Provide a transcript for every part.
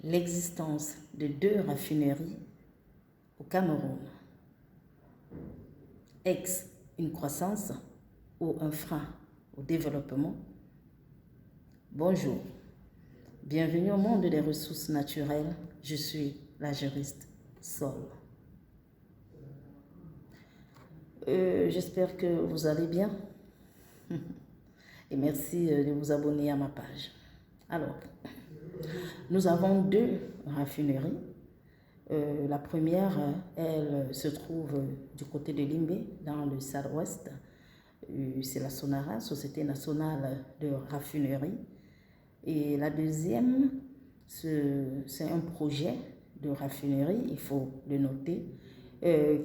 l'existence de 2 raffineries au Cameroun. Est-ce une croissance ou un frein au développement? Bonjour, bienvenue au monde des ressources naturelles. Je suis la juriste Sol. J'espère que vous allez bien et merci de vous abonner à ma page. Alors, nous avons 2 raffineries. La première, elle se trouve du côté de Limbe, dans le Sud-Ouest. C'est la Sonara, Société nationale de raffinerie. Et la deuxième, c'est un projet de raffinerie, il faut le noter,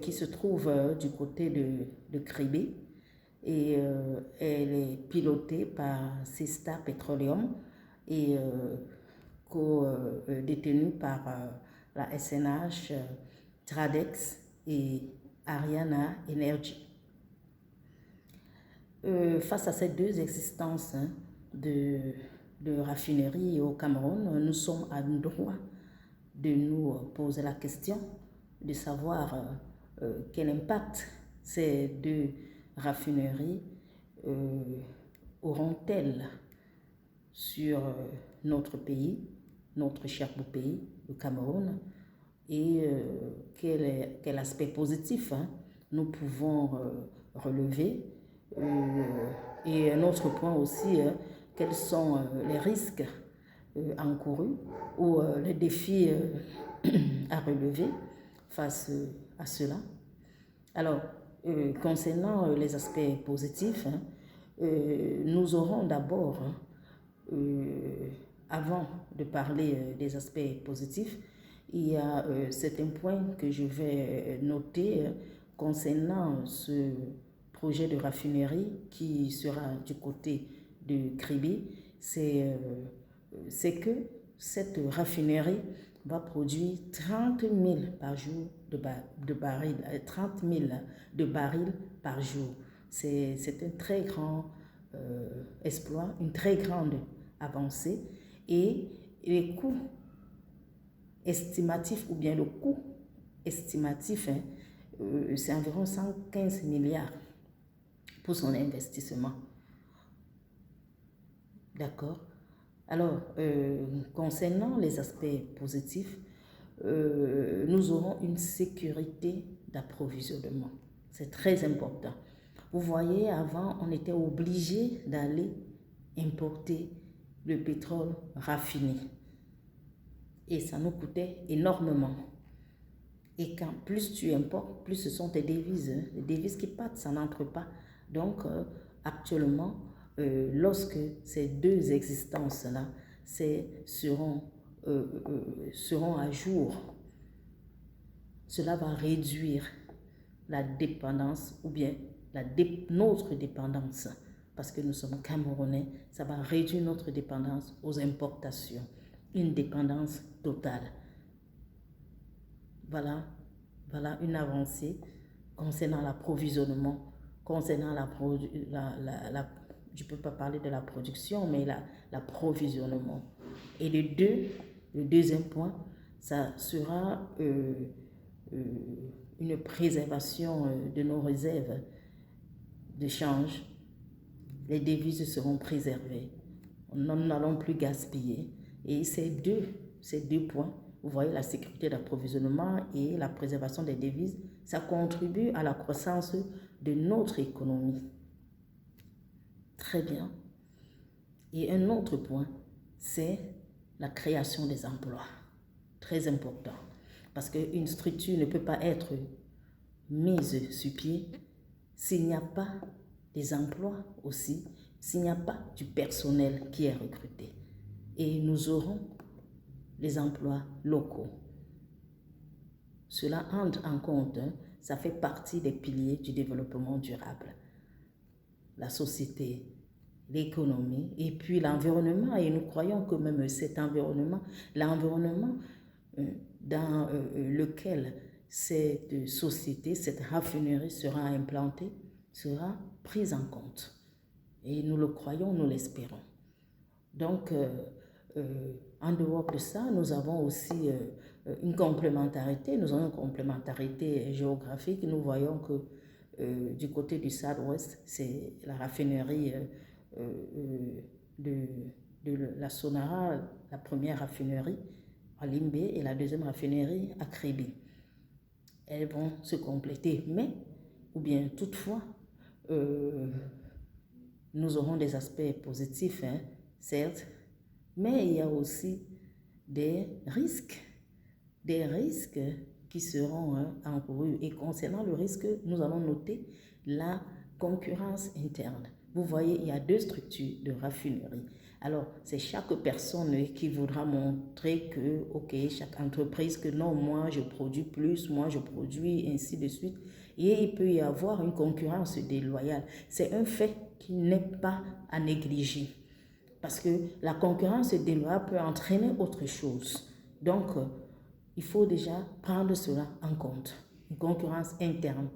qui se trouve du côté de Kribé. Et elle est pilotée par Sista Petroleum et détenue par la SNH, Tradex et Ariana Energy. Face à ces 2 existences de raffinerie au Cameroun, nous sommes à droit de nous poser la question de savoir quel impact ces 2 raffineries auront-elles sur notre pays, notre cher beau pays, le Cameroun, et quel aspect positif nous pouvons relever. Et un autre point aussi, quels sont les risques encourus ou les défis à relever face à cela. Alors, concernant les aspects positifs, nous aurons d'abord, avant de parler des aspects positifs, il y a certains points que je vais noter concernant ce projet de raffinerie qui sera du côté de Kribé. C'est que cette raffinerie va produire 30 000 par jour de barils, 30 000 de barils par jour. C'est un très grand exploit, une très grande avancée, et les coûts estimatifs, ou bien le coût estimatif, c'est environ 115 milliards pour son investissement. D'accord? Alors, concernant les aspects positifs, nous aurons une sécurité d'approvisionnement. C'est très important. Vous voyez, avant, on était obligé d'aller importer le pétrole raffiné. Et ça nous coûtait énormément. Et quand plus tu importes, plus ce sont tes devises. Les devises qui partent, ça n'entre pas. Donc, actuellement, lorsque ces 2 existences-là seront à jour, cela va réduire la dépendance, ou bien notre dépendance, parce que nous sommes Camerounais, ça va réduire notre dépendance aux importations, une dépendance totale. Voilà une avancée concernant l'approvisionnement, concernant je ne peux pas parler de la production, mais l'approvisionnement. Et le deuxième point, ça sera une préservation de nos réserves de change. Les devises seront préservées. Nous n'allons plus gaspiller. Et ces deux points, vous voyez, la sécurité d'approvisionnement et la préservation des devises, ça contribue à la croissance de notre économie. Très bien. Et un autre point, c'est la création des emplois. Très important. Parce qu'une structure ne peut pas être mise sur pied s'il n'y a pas des emplois aussi, s'il n'y a pas du personnel qui est recruté. Et nous aurons les emplois locaux. Cela entre en compte, ça fait partie des piliers du développement durable. La société, l'économie et puis l'environnement. Et nous croyons que même cet environnement, l'environnement dans lequel cette société, cette raffinerie sera implantée, sera prise en compte. Et nous le croyons, nous l'espérons. Donc, en dehors de ça, nous avons aussi une complémentarité. Nous avons une complémentarité géographique. Nous voyons que du côté du South-Ouest, c'est la raffinerie de, de la Sonara, la première raffinerie à Limbé et la deuxième raffinerie à Kribi. Elles vont se compléter, mais, ou bien toutefois, nous aurons des aspects positifs, hein, certes, mais il y a aussi des risques qui seront encourus. Et concernant le risque, nous allons noter la concurrence interne. Vous voyez, il y a deux structures de raffinerie. Alors, c'est chaque personne qui voudra montrer que, ok, chaque entreprise, que non, moi je produis plus, moi je produis, ainsi de suite. Et il peut y avoir une concurrence déloyale. C'est un fait qui n'est pas à négliger. Parce que la concurrence déloyale peut entraîner autre chose. Donc, il faut déjà prendre cela en compte. Une concurrence interne.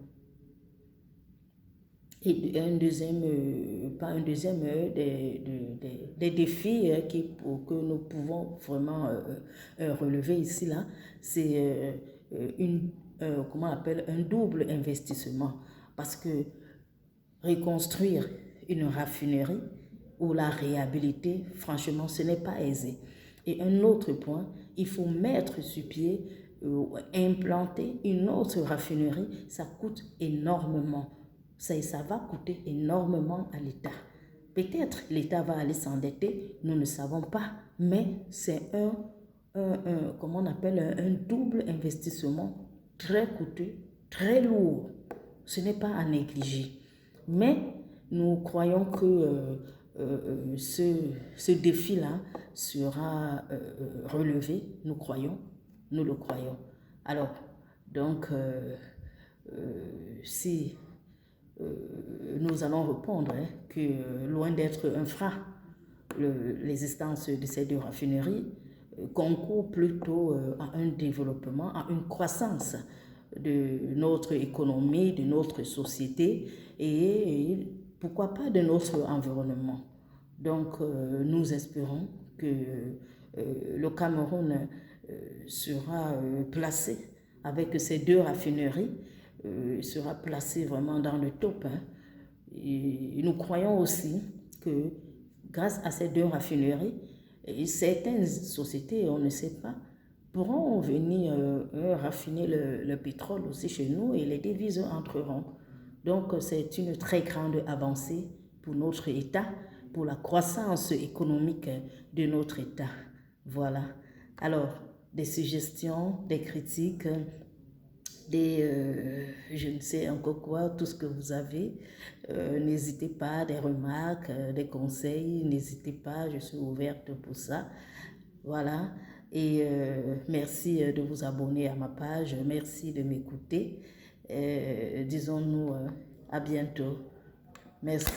Et des défis que nous pouvons vraiment relever ici, là, c'est comment on appelle, un double investissement. Parce que reconstruire une raffinerie ou la réhabiliter, franchement, ce n'est pas aisé. Et un autre point, il faut mettre sur pied, implanter une autre raffinerie, ça coûte énormément. Ça va coûter énormément à l'État. Peut-être l'État va aller s'endetter, nous ne savons pas, mais c'est comment on appelle, un double investissement très coûteux, très lourd. Ce n'est pas à négliger. Mais nous croyons que ce défi-là sera relevé, nous le croyons. Alors, donc, si nous allons répondre que loin d'être un frein, l'existence de ces deux raffineries concourt plutôt à un développement, à une croissance de notre économie, de notre société et pourquoi pas de notre environnement. Donc, nous espérons que le Cameroun sera placé avec ces deux raffineries, sera placé vraiment dans le top. Hein. Et nous croyons aussi que grâce à ces deux raffineries, certaines sociétés, on ne sait pas, pourront venir raffiner le pétrole aussi chez nous et les devises entreront. Donc, c'est une très grande avancée pour notre État, pour la croissance économique de notre État. Voilà. Alors, des suggestions, des critiques, je ne sais encore quoi, tout ce que vous avez. N'hésitez pas, des remarques, des conseils, n'hésitez pas, je suis ouverte pour ça. Voilà. Et merci de vous abonner à ma page, merci de m'écouter. Disons-nous à bientôt. Merci.